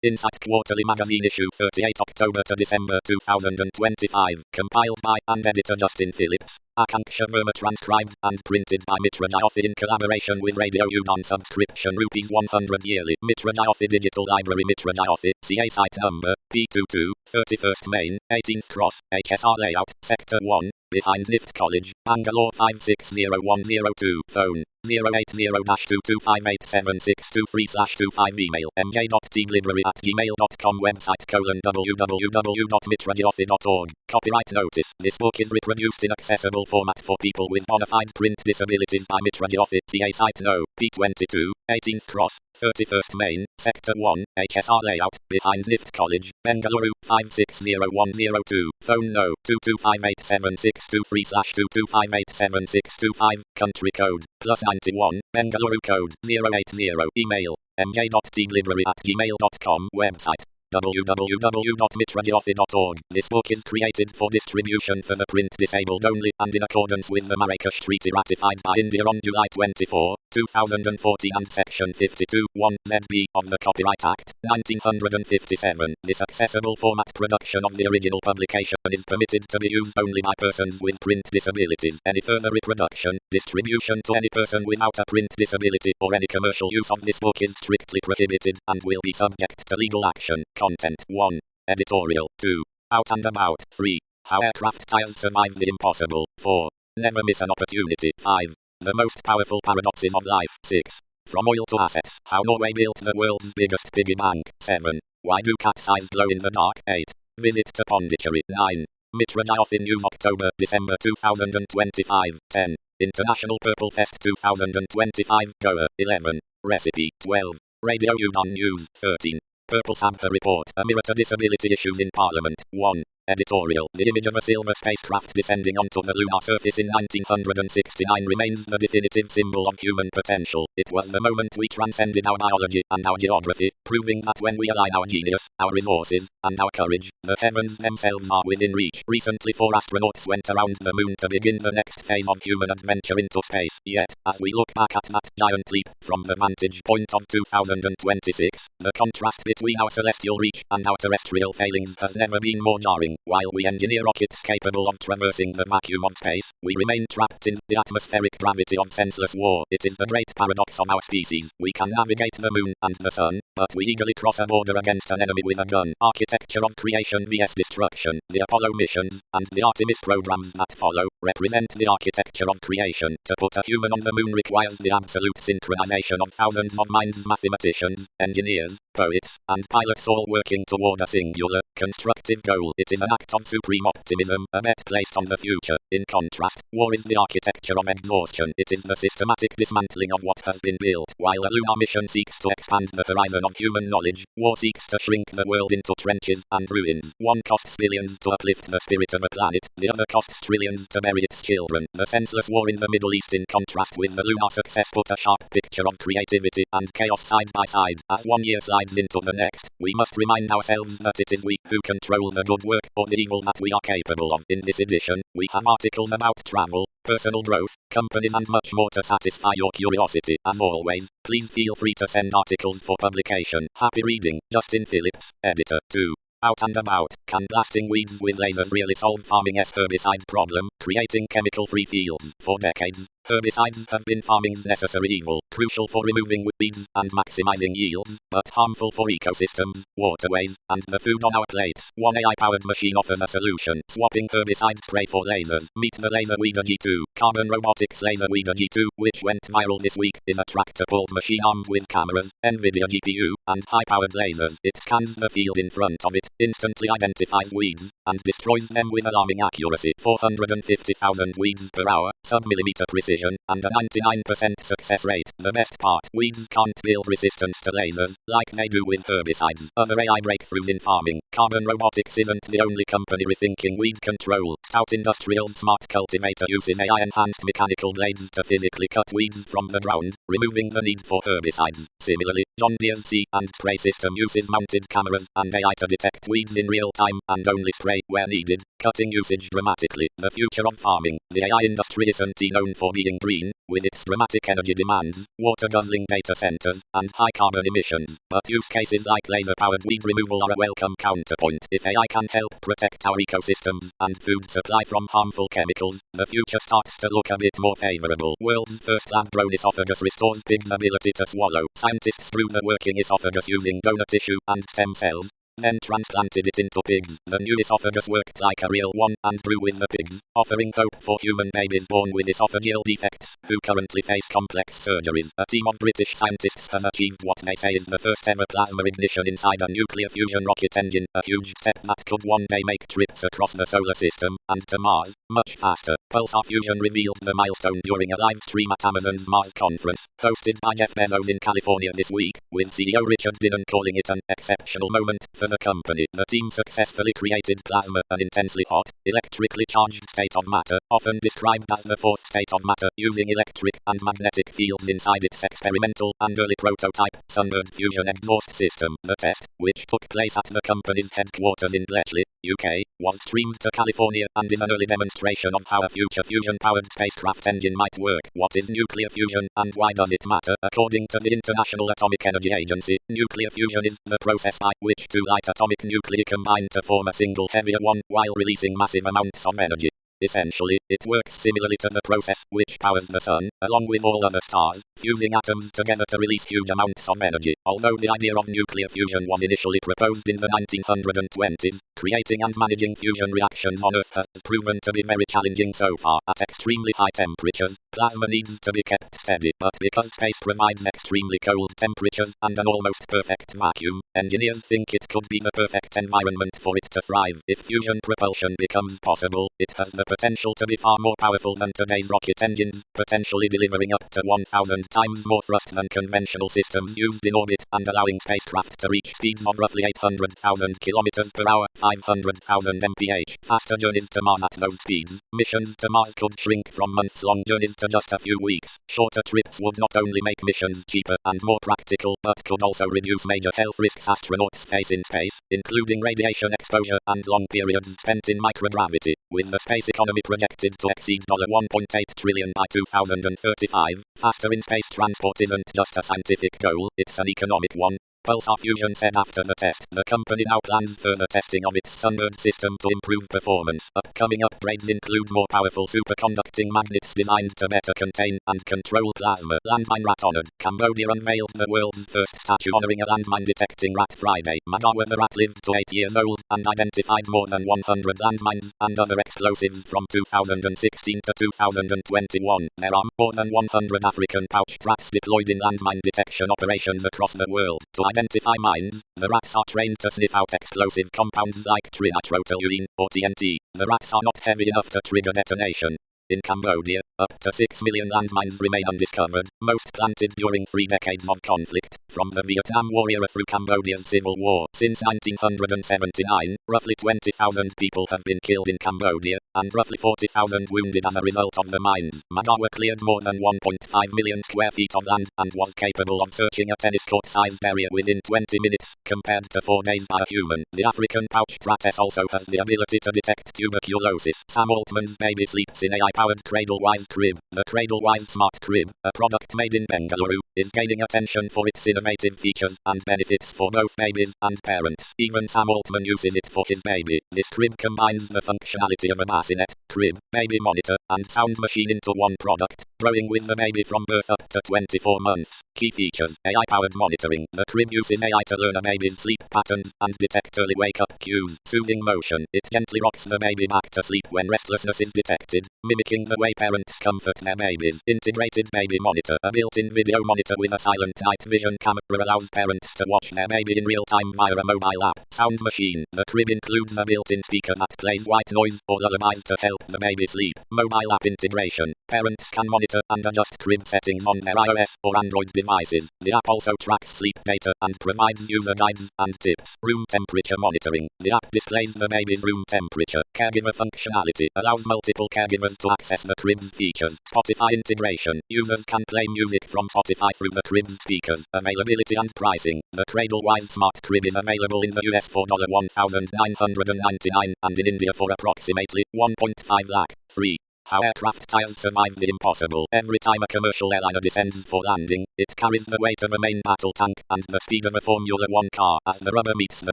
Insight Quarterly Magazine Issue 38 October to December 2025. Compiled by and editor Justin Phillips. Akanksha Verma transcribed and printed by Mitra Jyothi in collaboration with Radio Udon subscription ₹100 yearly. Mitra Jyothi Digital Library Mitra Jyothi, CA site number, P22, 31st Main, 18th Cross, HSR Layout, Sector 1, behind Nift College, Bangalore 560102. Phone 080-2258763/25. Email mj.teaglibrary@gmail.com. Website www.mitrajyothi.org. Copyright notice. This book is reproduced in accessible format for people with bona fide print disabilities by Mitra Jyothi. CA site no. P22, 18th Cross, 31st Main, Sector 1, HSR Layout, behind Nift College, Bengaluru 560102. Phone no. 2258763/2258765. Country code +91. Bengaluru code 080. Email mj.teaglibrary@gmail.com. Website www.mitrajyothi.org. This book is created for distribution for the print disabled only and in accordance with the Marrakesh Treaty ratified by India on July 24, 2014 and Section 52(1) ZB of the Copyright Act, 1957. This accessible format production of the original publication is permitted to be used only by persons with print disabilities. Any further reproduction, distribution to any person without a print disability or any commercial use of this book is strictly prohibited and will be subject to legal action. Content 1. Editorial 2. Out and About 3. How aircraft tires survive the impossible 4. Never miss an opportunity 5. The most powerful paradoxes of life 6. From oil to assets, how Norway built the world's biggest piggy bank 7. Why do cat's eyes glow in the dark 8. Visit to Pondicherry 9. Mitra Jyothi News October December 2025 10. International Purple Fest 2025 Goa 11. Recipe 12. Radio Udon News 13. Purple Sampa Report. A mirror to disability issues in Parliament. 1. Editorial. The image of a silver spacecraft descending onto the lunar surface in 1969 remains the definitive symbol of human potential. It was the moment we transcended our biology and our geography, proving that when we align our genius, our resources, and our courage, the heavens themselves are within reach. Recently 4 astronauts went around the moon to begin the next phase of human adventure into space. Yet, as we look back at that giant leap from the vantage point of 2026, the contrast between our celestial reach and our terrestrial failings has never been more jarring. While we engineer rockets capable of traversing the vacuum of space, we remain trapped in the atmospheric gravity of senseless war. It is the great paradox of our species. We can navigate the moon and the sun, but we eagerly cross a border against an enemy with a gun. Architecture of creation vs destruction. The Apollo missions, and the Artemis programs that follow, represent the architecture of creation. To put a human on the moon requires the absolute synchronization of thousands of minds, mathematicians, engineers, poets, and pilots all working toward a singular, constructive goal. It is an act of supreme optimism, a bet placed on the future. In contrast, war is the architecture of exhaustion. It is the systematic dismantling of what has been built. While a lunar mission seeks to expand the horizon of human knowledge, war seeks to shrink the world into trenches and ruins. One costs billions to uplift the spirit of a planet, the other costs trillions to bury its children. The senseless war in the Middle East in contrast with the lunar success put a sharp picture of creativity and chaos side by side. As one year slides into the next, we must remind ourselves that it is we who control the good work or the evil that we are capable of. In this edition, we have articles about travel, personal growth, companies and much more to satisfy your curiosity. As always, please feel free to send articles for publication. Happy reading. Justin Phillips, Editor. 2. Out and About. Can blasting weeds with lasers really solve farming's herbicide problem, creating chemical-free fields? For decades, herbicides have been farming's necessary evil, crucial for removing weeds and maximizing yields, but harmful for ecosystems, waterways, and the food on our plates. One AI-powered machine offers a solution, swapping herbicide spray for lasers. Meet the Laser Weeder G2. Carbon Robotics Laser Weeder G2, which went viral this week, is a tractor-pulled machine armed with cameras, NVIDIA GPU, and high-powered lasers. It scans the field in front of it, instantly identifies weeds, and destroys them with alarming accuracy. 450,000 weeds per hour, sub-millimeter precision, and a 99% success rate. The best part, weeds can't build resistance to lasers, like they do with herbicides. Other AI breakthroughs in farming. Carbon Robotics isn't the only company rethinking weed control. Stout Industrial's smart cultivator uses AI-enhanced mechanical blades to physically cut weeds from the ground, removing the need for herbicides. Similarly, John Deere's See and Spray system uses mounted cameras and AI to detect weeds in real time, and only spray AI, where needed, cutting usage dramatically. The future of farming. The AI industry isn't known for being green, with its dramatic energy demands, water-guzzling data centers, and high carbon emissions. But use cases like laser-powered weed removal are a welcome counterpoint. If AI can help protect our ecosystems and food supply from harmful chemicals, the future starts to look a bit more favorable. World's first lab-grown esophagus restores pigs' ability to swallow. Scientists grew the working esophagus using donor tissue and stem cells, then transplanted it into pigs. The new esophagus worked like a real one and grew with the pigs, offering hope for human babies born with esophageal defects who currently face complex surgeries. A team of British scientists has achieved what they say is the first ever plasma ignition inside a nuclear fusion rocket engine, a huge step that could one day make trips across the solar system and to Mars much faster. Pulsar Fusion revealed the milestone during a live stream at Amazon's Mars conference, hosted by Jeff Bezos in California this week, with CEO Richard Dinnan calling it an exceptional moment for the company. The team successfully created plasma, an intensely hot, electrically charged state of matter, often described as the fourth state of matter, using electric and magnetic fields inside its experimental and early prototype Sunbird fusion exhaust system. The test, which took place at the company's headquarters in Bletchley, UK, was streamed to California and is an early demonstration of how a future fusion-powered spacecraft engine might work. What is nuclear fusion, and why does it matter? According to the International Atomic Energy Agency, nuclear fusion is the process by which two light atomic nuclei combine to form a single heavier one while releasing massive amounts of energy. Essentially, it works similarly to the process which powers the sun, along with all other stars, fusing atoms together to release huge amounts of energy. Although the idea of nuclear fusion was initially proposed in the 1920s, creating and managing fusion reactions on Earth has proven to be very challenging so far. At extremely high temperatures, plasma needs to be kept steady, but because space provides extremely cold temperatures and an almost perfect vacuum, engineers think it could be the perfect environment for it to thrive. If fusion propulsion becomes possible, it has the potential to be far more powerful than today's rocket engines, potentially delivering up to 1,000 times more thrust than conventional systems used in orbit, and allowing spacecraft to reach speeds of roughly 800,000 km per hour, 500,000 mph. Faster journeys to Mars at those speeds. Missions to Mars could shrink from months-long journeys to just a few weeks. Shorter trips would not only make missions cheaper and more practical, but could also reduce major health risks astronauts face in space, including radiation exposure and long periods spent in microgravity. With the space economy projected to exceed $1.8 trillion by 2035, faster in-space transport isn't just a scientific goal, it's an economic one. Pulsar Fusion said after the test, the company now plans further testing of its Sunbird system to improve performance. Upcoming upgrades include more powerful superconducting magnets designed to better contain and control plasma. Landmine rat honored. Cambodia unveiled the world's first statue honoring a landmine detecting rat Friday. Magawa the rat lived to 8 years old and identified more than 100 landmines and other explosives from 2016 to 2021. There are more than 100 African pouched rats deployed in landmine detection operations across the world. To identify mines, the rats are trained to sniff out explosive compounds like trinitrotoluene or TNT. The rats are not heavy enough to trigger detonation. In Cambodia, up to 6 million landmines remain undiscovered, most planted during 3 decades of conflict, from the Vietnam War era through Cambodia's civil war. Since 1979, roughly 20,000 people have been killed in Cambodia, and roughly 40,000 wounded as a result of the mines. Magawa cleared more than 1.5 million square feet of land, and was capable of searching a tennis court-sized area within 20 minutes, compared to 4 days by a human. The African pouched rat also has the ability to detect tuberculosis. Sam Altman's baby sleeps in AI-powered Cradlewise crib. The Cradlewise smart crib, a product made in Bengaluru, is gaining attention for its innovative features and benefits for both babies and parents. Even Sam Altman uses it for his baby. This crib combines the functionality of a bassinet, crib, baby monitor, and sound machine into one product, growing with the baby from birth up to 24 months. Key features: AI-powered monitoring. The crib uses AI to learn a baby's sleep patterns and detect early wake-up cues. Soothing motion. It gently rocks the baby back to sleep when restlessness is detected, mimicking the way parents comfort their babies. Integrated baby monitor. A built-in video monitor with a silent night vision camera allows parents to watch their baby in real time via a mobile app. Sound machine. The crib includes a built-in speaker that plays white noise or lullabies to help the baby sleep. Mobile app integration. Parents can monitor and adjust crib settings on their iOS or Android devices. The app also tracks sleep data and provides user guides and tips. Room temperature monitoring. The app displays the baby's room temperature. Caregiver functionality allows multiple caregivers to access the crib's features features. Spotify integration. Users can play music from Spotify through the Crib speakers. Availability and pricing. The Cradlewise Smart Crib is available in the US for $1,999 and in India for approximately $1.5 lakh. 3. How aircraft tires survive the impossible. Every time a commercial airliner descends for landing, it carries the weight of a main battle tank and the speed of a Formula One car. As the rubber meets the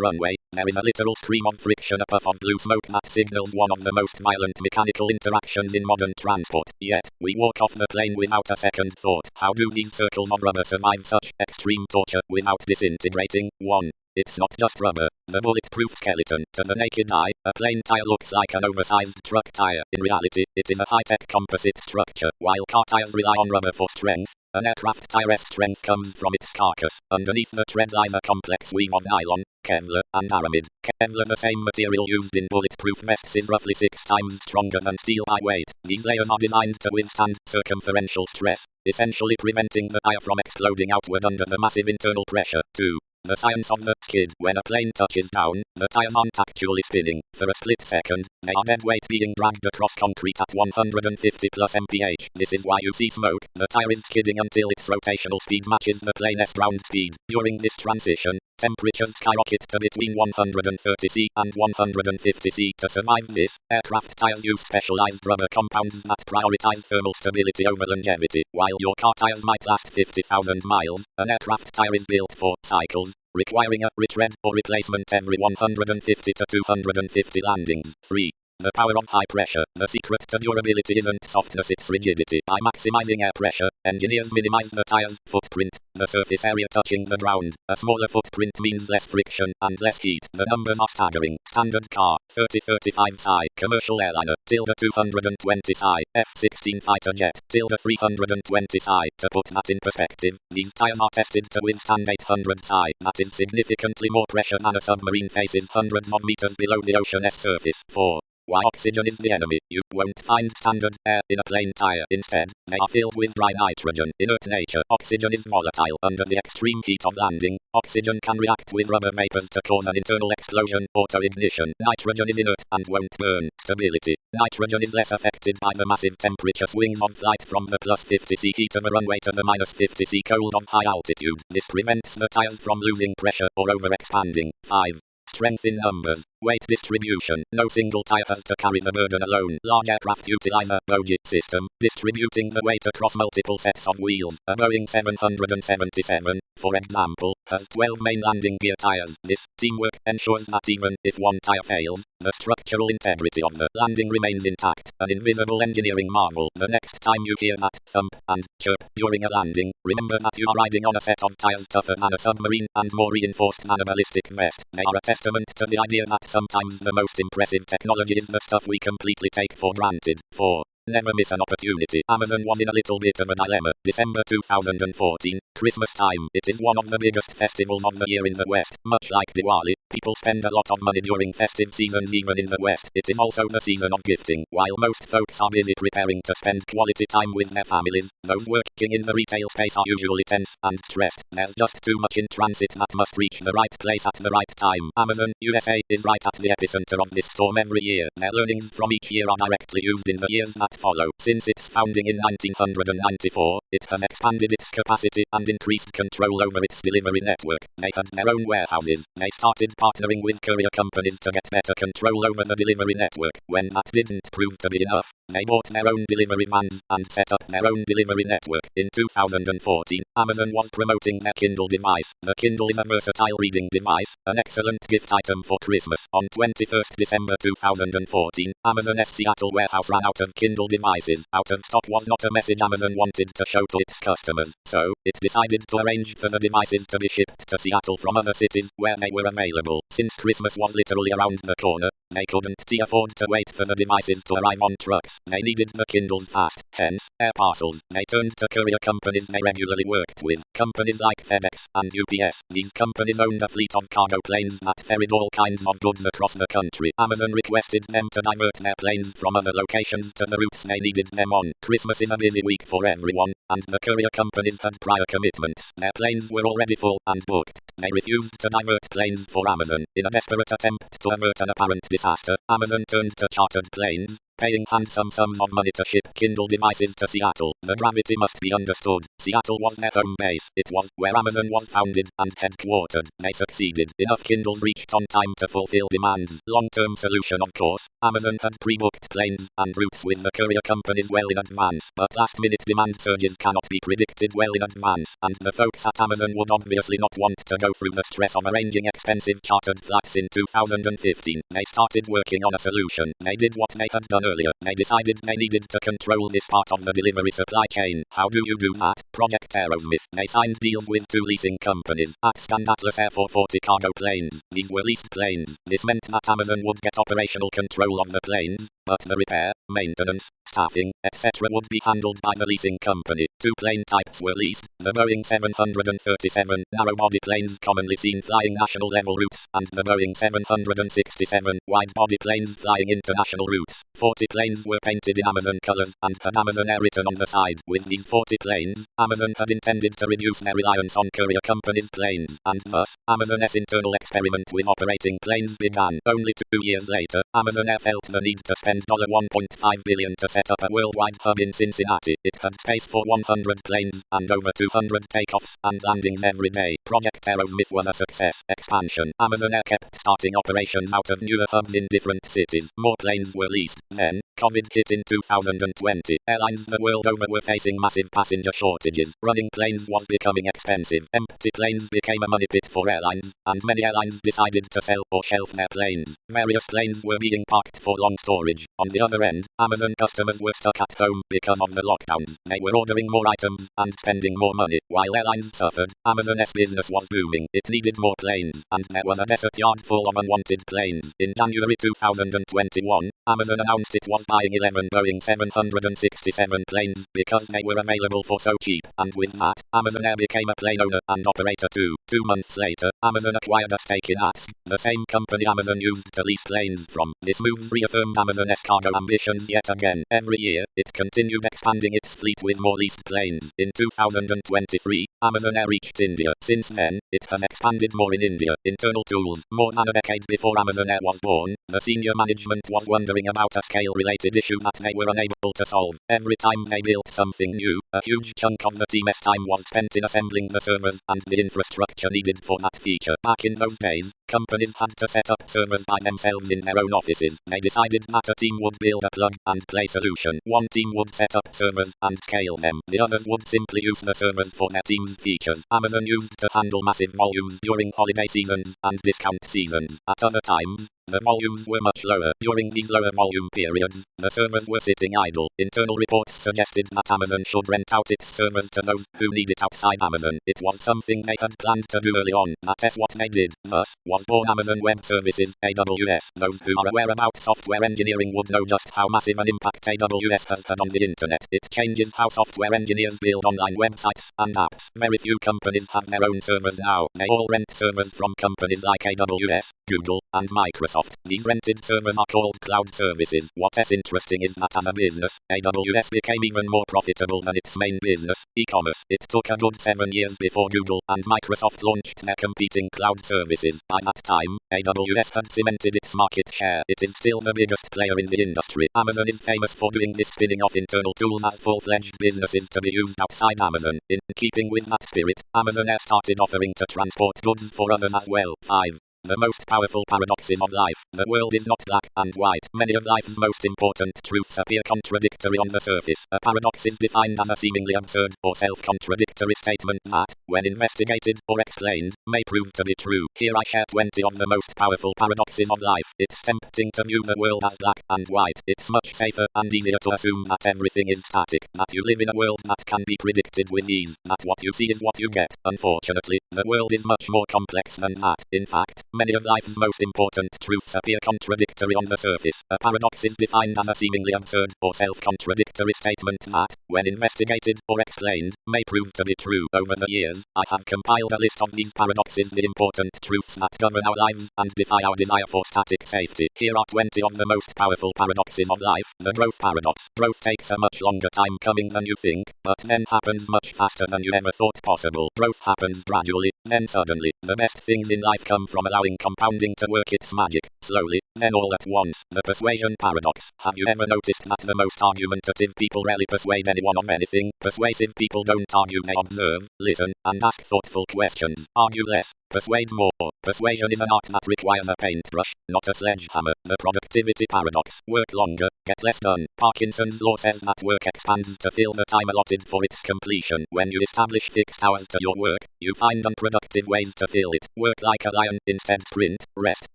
runway, there is a literal scream of friction, a puff of blue smoke that signals one of the most violent mechanical interactions in modern transport. Yet, we walk off the plane without a second thought. How do these circles of rubber survive such extreme torture without disintegrating? 1. It's not just rubber. The bulletproof skeleton. To the naked eye, a plain tire looks like an oversized truck tire. In reality, it is a high-tech composite structure. While car tires rely on rubber for strength, an aircraft tire's strength comes from its carcass. Underneath the tread lies a complex weave of nylon, Kevlar, and aramid. Kevlar, the same material used in bulletproof vests, is roughly 6 times stronger than steel by weight. These layers are designed to withstand circumferential stress, essentially preventing the tire from exploding outward under the massive internal pressure. 2. The science of the skid. When a plane touches down, the tires aren't actually spinning. For a split second, they are dead weight being dragged across concrete at 150 plus mph. This is why you see smoke. The tire is skidding until its rotational speed matches the plane's ground speed. During this transition, temperatures skyrocket to between 130 C and 150 C. To survive this, aircraft tires use specialized rubber compounds that prioritize thermal stability over longevity. While your car tires might last 50,000 miles, an aircraft tire is built for cycles, requiring a retread or replacement every 150 to 250 landings. 3. The power of high pressure. The secret to durability isn't softness, it's rigidity. By maximizing air pressure, engineers minimize the tire's footprint, the surface area touching the ground. A smaller footprint means less friction and less heat. The numbers are staggering. Standard car, 30-35 psi. Commercial airliner, -220 psi. F-16 fighter jet, -320 psi. To put that in perspective, these tires are tested to withstand 800 psi. That is significantly more pressure than a submarine faces hundreds of meters below the ocean's surface. 4. Why oxygen is the enemy. You won't find standard air in a plain tire. Instead, they are filled with dry nitrogen. Inert nature. Oxygen is volatile. Under the extreme heat of landing, oxygen can react with rubber vapors to cause an internal explosion, auto-ignition. Nitrogen is inert and won't burn. Stability. Nitrogen is less affected by the massive temperature swings of flight from the +50 C heat of a runway to the -50 C cold of high altitude. This prevents the tires from losing pressure or over-expanding. 5. Strength in numbers. Weight distribution. No single tire has to carry the burden alone. Large aircraft utilize a bogie system, distributing the weight across multiple sets of wheels. A Boeing 777, for example, has 12 main landing gear tires. This teamwork ensures that even if one tire fails, the structural integrity of the landing remains intact. An invisible engineering marvel. The next time you hear that thump and chirp during a landing, remember that you are riding on a set of tires tougher than a submarine and more reinforced than a ballistic vest. They are a testament to the idea that sometimes the most impressive technology is the stuff we completely take for granted. 4. Never miss an opportunity. Amazon was in a little bit of a dilemma. December 2014, Christmas time. It is one of the biggest festivals of the year in the West. Much like Diwali, people spend a lot of money during festive seasons even in the West. It is also the season of gifting. While most folks are busy preparing to spend quality time with their families, those working in the retail space are usually tense and stressed. There's just too much in transit that must reach the right place at the right time. Amazon USA is right at the epicenter of this storm every year. Their learnings from each year are directly used in the years that follow. Since its founding in 1994, it has expanded its capacity and increased control over its delivery network. They had their own warehouses. They started partnering with courier companies to get better control over the delivery network. When that didn't prove to be enough, they bought their own delivery vans and set up their own delivery network. In 2014, Amazon was promoting their Kindle device. The Kindle is a versatile reading device, an excellent gift item for Christmas. On 21st December 2014, Amazon's Seattle warehouse ran out of Kindle devices. Out of stock was not a message Amazon wanted to show to its customers, so it decided to arrange for the devices to be shipped to Seattle from other cities where they were available. Since Christmas was literally around the corner, they couldn't afford to wait for the devices to arrive on trucks. They needed the Kindles fast, hence, air parcels. They turned to courier companies they regularly worked with, companies like FedEx and UPS. These companies owned a fleet of cargo planes that ferried all kinds of goods across the country. Amazon requested them to divert their planes from other locations to the routes they needed them on. Christmas is a busy week for everyone, and the courier companies had prior commitments. Their planes were already full and booked. They refused to divert planes for Amazon. In a desperate attempt to avert an apparent disaster, Amazon turned to chartered planes, paying handsome sums of money to ship Kindle devices to Seattle. The gravity must be understood. Seattle was their home base. It was where Amazon was founded and headquartered. They succeeded. Enough Kindles reached on time to fulfill demands. Long-term solution, of course. Amazon had pre-booked planes and routes with the courier companies well in advance, but last-minute demand surges cannot be predicted well in advance, and the folks at Amazon would obviously not want to go through the stress of arranging expensive chartered flights in 2015. They started working on a solution. They did what they had done earlier. They decided they needed to control this part of the delivery supply chain. How do you do that? Project Aerosmith. They signed deals with 2 leasing companies, Atlas and Atlas Air, for 40 cargo planes. These were leased planes. This meant that Amazon would get operational control of the planes, but the repair, maintenance, staffing, etc. would be handled by the leasing company. 2 plane types were leased: the Boeing 737 narrow-body planes commonly seen flying national level routes, and the Boeing 767 wide-body planes flying international routes. 40 planes were painted in Amazon colors and had Amazon Air written on the side. With these 40 planes, Amazon had intended to reduce their reliance on courier companies' planes, and thus, Amazon's internal experiment with operating planes began. Only 2 years later, Amazon Air felt the need to spend $1.5 billion to set up a worldwide hub in Cincinnati. It had space for 100 planes and over 200 takeoffs and landings every day. Project Aerosmith was a success. Expansion. Amazon Air kept starting operations out of newer hubs in different cities. More planes were leased. Then, COVID hit in 2020. Airlines the world over were facing massive passenger shortages. Running planes was becoming expensive. Empty planes became a money pit for airlines, and many airlines decided to sell or shelf their planes. Various planes were being parked for long storage. On the other end, Amazon customers were stuck at home because of the lockdowns. They were ordering more items and spending more money. While airlines suffered, Amazon's business was booming. It needed more planes, and there was a desert yard full of unwanted planes. In January 2021, Amazon announced it was buying 11 Boeing 767 planes because they were available for so cheap, and with that, Amazon Air became a plane owner and operator too. 2 months later, Amazon acquired a stake in ATS, the same company Amazon used to lease planes from. This move reaffirmed Amazon's cargo ambitions yet again. Every year, it continued expanding its fleet with more leased planes. In 2023, Amazon Air reached India. Since then, it has expanded more in India. Internal tools. More than a decade before Amazon Air was born, the senior management was wondering about a scale-related issue that they were unable to solve. Every time they built something new, a huge chunk of the team's time was spent in assembling the servers and the infrastructure needed for that feature. Back in those days, companies had to set up servers by themselves in their own offices. They decided that a team would build a plug-and-play solution. One team would set up servers and scale them. The others would simply use the servers for their team's features. Amazon used to handle massive volumes during holiday seasons and discount seasons. At other times, the volumes were much lower. During these lower volume periods, the servers were sitting idle. Internal reports suggested that Amazon should rent out its servers to those who need it outside Amazon. It was something they had planned to do early on. That's what they did. Thus, was born Amazon Web Services, AWS. Those who are aware about software engineering would know just how massive an impact AWS has had on the internet. It changes how software engineers build online websites and apps. Very few companies have their own servers now. They all rent servers from companies like AWS, Google, and Microsoft. These rented servers are called cloud services. What's interesting is that as a business, AWS became even more profitable than its main business, e-commerce. It took a good 7 years before Google and Microsoft launched their competing cloud services. By that time, AWS had cemented its market share. It is still the biggest player in the industry. Amazon is famous for doing this, spinning off internal tools as full-fledged businesses to be used outside Amazon. In keeping with that spirit, Amazon Air started offering to transport goods for others as well. 5. The most powerful paradoxes of life. The world is not black and white. Many of life's most important truths appear contradictory on the surface. A paradox is defined as a seemingly absurd or self-contradictory statement that, when investigated or explained, may prove to be true. Here I share 20 of the most powerful paradoxes of life. It's tempting to view the world as black and white. It's much safer and easier to assume that everything is static, that you live in a world that can be predicted with ease, that what you see is what you get. Unfortunately, the world is much more complex than that. In fact, many of life's most important truths appear contradictory on the surface. A paradox is defined as a seemingly absurd or self-contradictory statement that, when investigated or explained, may prove to be true. Over the years, I have compiled a list of these paradoxes, the important truths that govern our lives and defy our desire for static safety. Here are 20 of the most powerful paradoxes of life. The growth paradox. Growth takes a much longer time coming than you think, but then happens much faster than you ever thought possible. Growth happens gradually, then suddenly. The best things in life come from allowing allowing compounding to work its magic, slowly, then all at once. The persuasion paradox. Have you ever noticed that the most argumentative people rarely persuade anyone of anything? Persuasive people don't argue, they observe, listen, and ask thoughtful questions. Argue less, persuade more. Persuasion is an art that requires a paintbrush, not a sledgehammer. The productivity paradox. Work longer, get less done. Parkinson's law says that work expands to fill the time allotted for its completion. When you establish fixed hours to your work, you find unproductive ways to fill it. Work like a lion, instead sprint, rest,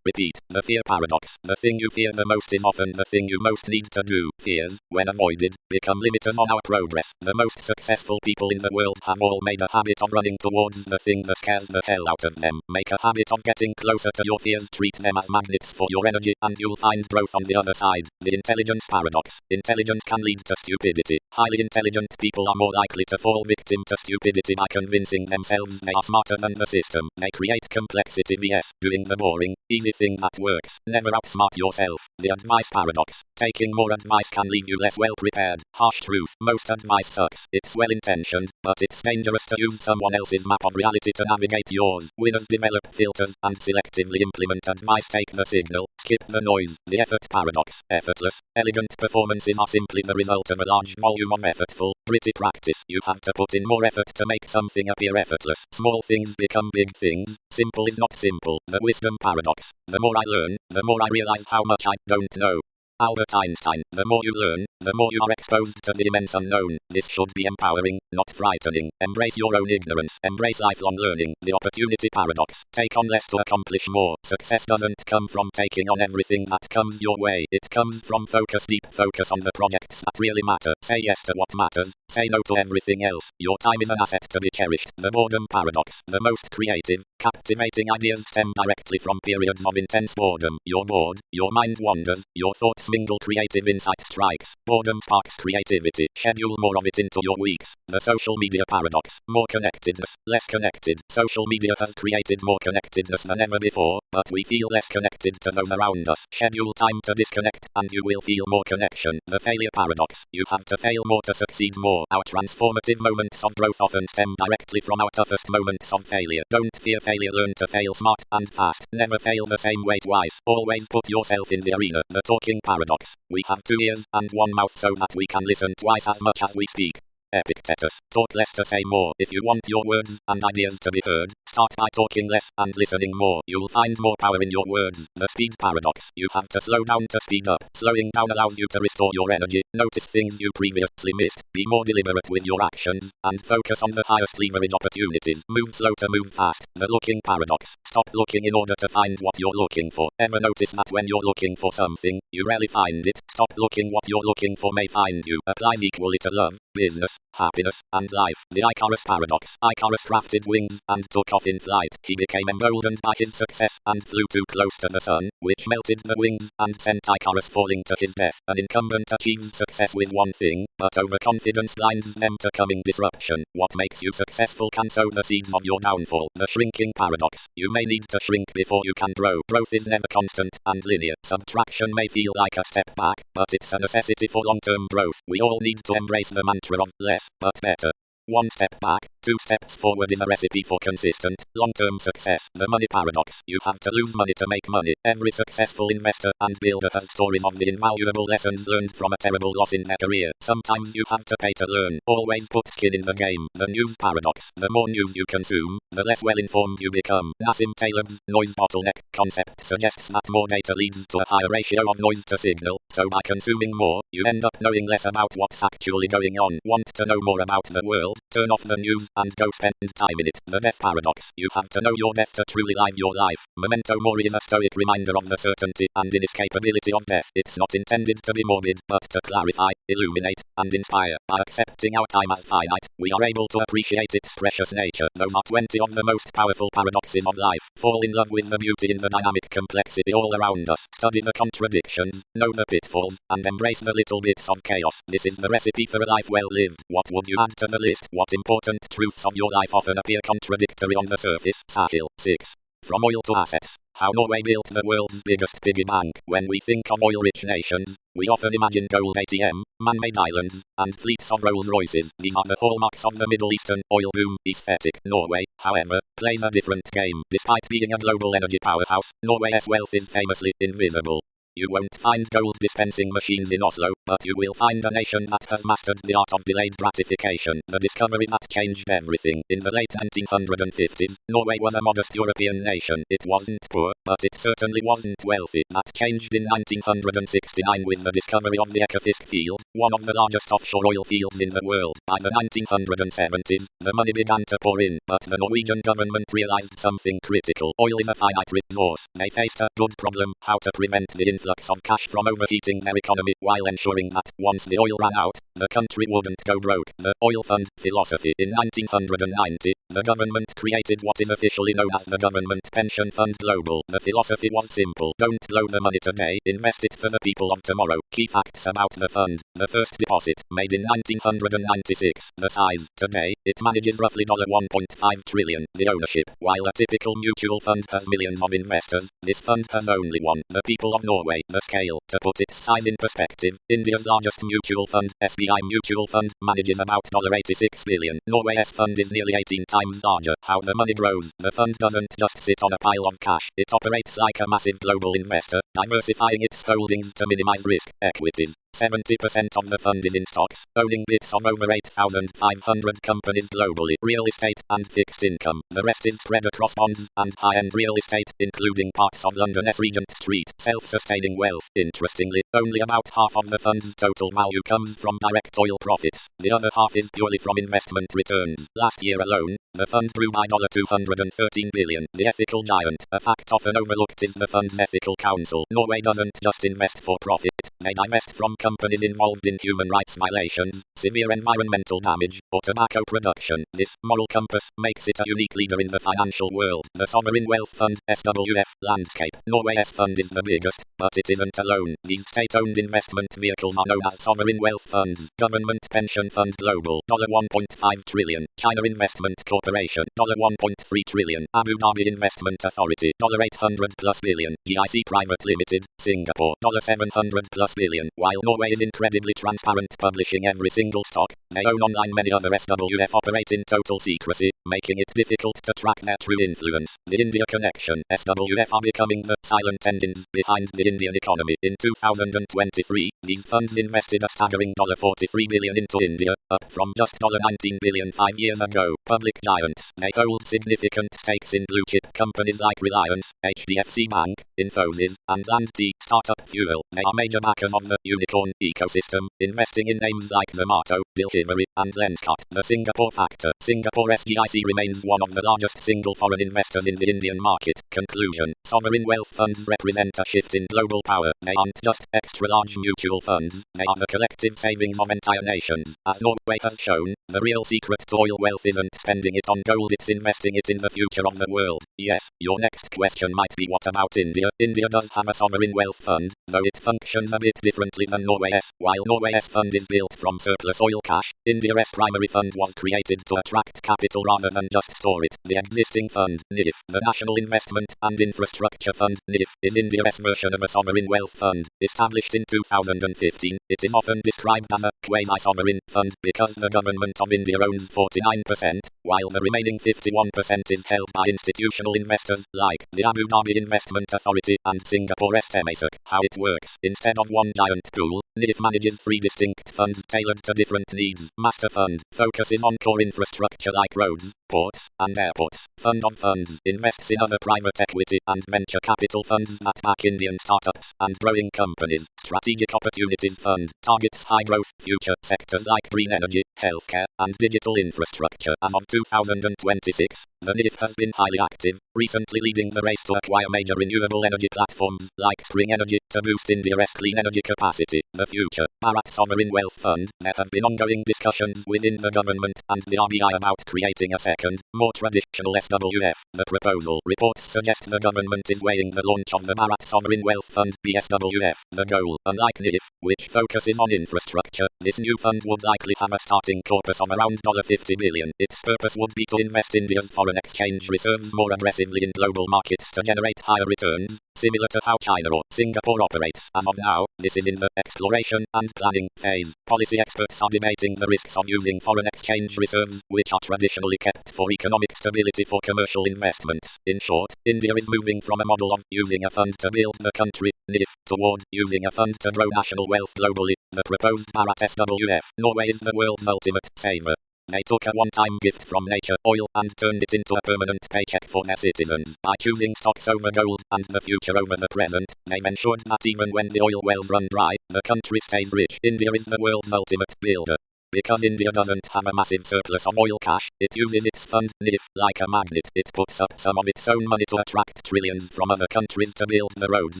repeat. The fear paradox. The thing you fear the most is often the thing you most need to do. Fears, when avoided, become limiters on our progress. The most successful people in the world have all made a habit of running towards the thing that scares the hell out of them. Make a habit of getting closer to your fears. Treat them as magnets for your energy, and you'll find growth on the other side. The intelligence paradox. Intelligence can lead to stupidity. Highly intelligent people are more likely to fall victim to stupidity by convincing themselves they are smarter than the system. They create complexity vs. doing the boring, easy thing that works. Never outsmart yourself. The advice paradox. Taking more advice can leave you less well prepared. Harsh truth. Most advice sucks. It's well intentioned, but it's dangerous to use someone else's map of reality to navigate yours. Winners develop filters and selectively implement advice. Take the signal, skip the noise. The effort paradox. Effortless, elegant performances are simply the result of a large volume of effortful, gritty practice. You have to put in more effort to make something appear effortless. Small things become big things. Simple is not simple. The wisdom paradox. The more I learn, the more I realize how much I don't know. Albert Einstein. The more you learn, the more you are exposed to the immense unknown. This should be empowering, not frightening. Embrace your own ignorance. Embrace lifelong learning. The opportunity paradox. Take on less to accomplish more. Success doesn't come from taking on everything that comes your way. It comes from deep focus on the projects that really matter. Say yes to what matters. Say no to everything else. Your time is an asset to be cherished. The boredom paradox. The most creative, captivating ideas stem directly from periods of intense boredom. You're bored, your mind wanders, your thoughts mingle, creative insight strikes. Boredom sparks creativity. Schedule more of it into your weeks. The social media paradox. More connectedness, less connected. Social media has created more connectedness than ever before, but we feel less connected to those around us. Schedule time to disconnect, and you will feel more connection. The failure paradox. You have to fail more to succeed more. Our transformative moments of growth often stem directly from our toughest moments of failure. Don't fear failure. Learn to fail smart and fast. Never fail the same way twice. Always put yourself in the arena. The talking paradox. We have 2 ears and 1 mouth so that we can listen twice as much as we speak. Epictetus. Talk less to say more. If you want your words and ideas to be heard, start by talking less and listening more. You'll find more power in your words. The speed paradox. You have to slow down to speed up. Slowing down allows you to restore your energy. Notice things you previously missed. Be more deliberate with your actions, and focus on the highest leverage opportunities. Move slow to move fast. The looking paradox. Stop looking in order to find what you're looking for. Ever notice that when you're looking for something, you rarely find it? Stop looking. What you're looking for may find you. Applies equally to love, business, happiness, and life. The Icarus paradox. Icarus crafted wings and took off in flight. He became emboldened by his success and flew too close to the sun, which melted the wings and sent Icarus falling to his death. An incumbent achieves success with one thing, but overconfidence blinds them to coming disruption. What makes you successful can sow the seeds of your downfall. The shrinking paradox. You may need to shrink before you can grow. Growth is never constant and linear. Subtraction may feel like a step back, but it's a necessity for long-term growth. We all need to embrace the mantra of less, but better. 1 step back, 2 steps forward is a recipe for consistent, long-term success. The money paradox. You have to lose money to make money. Every successful investor and builder has stories of the invaluable lessons learned from a terrible loss in their career. Sometimes you have to pay to learn. Always put skin in the game. The news paradox. The more news you consume, the less well-informed you become. Nassim Taleb's noise bottleneck concept suggests that more data leads to a higher ratio of noise to signal, so by consuming more, you end up knowing less about what's actually going on. Want to know more about the world? Turn off the news and go spend time in it. The death paradox. You have to know your death to truly live your life. Memento mori is a stoic reminder of the certainty and inescapability of death. It's not intended to be morbid, but to clarify, illuminate, and inspire. By accepting our time as finite, we are able to appreciate its precious nature. Those are 20 of the most powerful paradoxes of life. Fall in love with the beauty in the dynamic complexity all around us. Study the contradictions, know the pitfalls, and embrace the little bits of chaos. This is the recipe for a life well lived. What would you add to the list? What important truths of your life often appear contradictory on the surface? Sahil. 6. From oil to assets. How Norway built the world's biggest piggy bank. When we think of oil-rich nations, we often imagine gold ATM, man-made islands, and fleets of Rolls-Royces. These are the hallmarks of the Middle Eastern oil boom aesthetic. Norway, however, plays a different game. Despite being a global energy powerhouse, Norway's wealth is famously invisible. You won't find gold dispensing machines in Oslo, but you will find a nation that has mastered the art of delayed gratification, the discovery that changed everything. In the late 1950s, Norway was a modest European nation. It wasn't poor, but it certainly wasn't wealthy. That changed in 1969 with the discovery of the Ekofisk field, one of the largest offshore oil fields in the world. By the 1970s, the money began to pour in, but the Norwegian government realized something critical. Oil is a finite resource. They faced a good problem: how to prevent the influx of cash from overheating their economy while ensuring that, once the oil ran out, the country wouldn't go broke. The oil fund philosophy. In 1990, the government created what is officially known as the Government Pension Fund Global. The philosophy was simple: don't blow the money today, invest it for the people of tomorrow. Key facts about the fund. The first deposit, made in 1996. The size. Today, it manages roughly $1.5 trillion. The ownership. While a typical mutual fund has millions of investors, this fund has only one: the people of Norway. The scale. To put its size in perspective, India's largest mutual fund, SBI Mutual Fund, manages about $86 billion. Norway's fund is nearly 18 times larger. How the money grows. The fund doesn't just sit on a pile of cash. It operates like a massive global investor, diversifying its holdings to minimize risk. Equities. 70% of the fund is in stocks, owning bits of over 8,500 companies globally. Real estate and fixed income. The rest is spread across bonds and high-end real estate, including parts of London's Regent Street. Self-sustaining wealth. Interestingly, only about half of the fund's total value comes from direct oil profits. The other half is purely from investment returns. Last year alone, the fund grew by $213 billion. The ethical giant. A fact often overlooked is the fund's ethical council. Norway doesn't just invest for profit. They divest from companies involved in human rights violations, severe environmental damage, or tobacco production. This moral compass makes it a unique leader in the financial world. The Sovereign Wealth Fund, SWF, landscape. Norway's fund is the biggest, but it isn't alone. These state-owned investment vehicles are known as sovereign wealth funds. Government Pension Fund Global, $1.5 trillion. China Investment Corporation, $1.3 trillion. Abu Dhabi Investment Authority, $800+ billion. GIC Private Limited, Singapore, $700+ billion. While Norway is incredibly transparent, publishing every single stock they own online, many other SWF operate in total secrecy, making it difficult to track their true influence. The India connection. SWF are becoming the silent engines behind the Indian economy. In 2023, these funds invested a staggering $43 billion into India, up from just $19 billion 5 years ago. Public giants. They hold significant stakes in blue-chip companies like Reliance, HDFC Bank, Infosys, and Land-T. Startup Fuel. They are major backers of the unicorn ecosystem, investing in names like Zomato, Delivery, and Lenskart. The Singapore factor. Singapore SGIC remains one of the largest single foreign investors in the Indian market. Conclusion. Sovereign wealth funds represent a shift in global power. They aren't just extra-large mutual funds, they are the collective savings of entire nations. As Norway has shown, the real secret to oil wealth isn't spending it on gold, it's investing it in the future of the world. Yes, your next question might be, what about India? India does have a sovereign wealth fund, though it functions a bit differently than Norway's. While Norway's fund is built from surplus oil cash, India's primary fund was created to attract capital rather than just store it. The existing fund, NIF, the National Investment and Infrastructure Fund, NIF, is India's version of a sovereign wealth fund. Established in 2015, it is often described as a quasi-sovereign fund because the government of India owns 49%, while the remaining 51% is held by institutional investors like the Abu Dhabi Investment Authority and Singapore's Temasek. How it works. Instead of one giant pool, NIF manages 3 distinct funds tailored to different needs. Master Fund focuses on core infrastructure like roads, ports, and airports. Fund of Funds invests in other private equity and venture capital funds that back Indian startups and growing companies. Strategic Opportunities Fund targets high-growth future sectors like green energy, healthcare, and digital infrastructure. As of 2026, the NIF has been highly active, recently leading the race to acquire major renewable energy platforms like Spring Energy to boost India's clean energy capacity. The future. Bharat Sovereign Wealth Fund. There have been ongoing discussions within the government and the RBI about creating a second, more traditional SWF. The proposal reports suggest the government is weighing the launch of the Bharat Sovereign Wealth Fund (BSWF). The goal, unlike NIF, which focuses on infrastructure, this new fund would likely have a starting corpus of around $50 billion. Its purpose would be to invest India's foreign exchange reserves more aggressively in global markets to generate higher returns, similar to how China or Singapore operates. As of now, this is in the exploration and planning phase. Policy experts are debating the risks of using foreign exchange reserves, which are traditionally kept for economic stability for commercial investments. In short, India is moving from a model of using a fund to build the country, NIF, toward using a fund to grow national wealth globally, the proposed Bharat SWF. Norway is the world's ultimate saver. They took a one-time gift from nature, oil, and turned it into a permanent paycheck for their citizens. By choosing stocks over gold and the future over the present, they've ensured that even when the oil wells run dry, the country stays rich. India is the world's ultimate builder. Because India doesn't have a massive surplus of oil cash, it uses its fund, NIF, like a magnet. It puts up some of its own money to attract trillions from other countries to build the roads,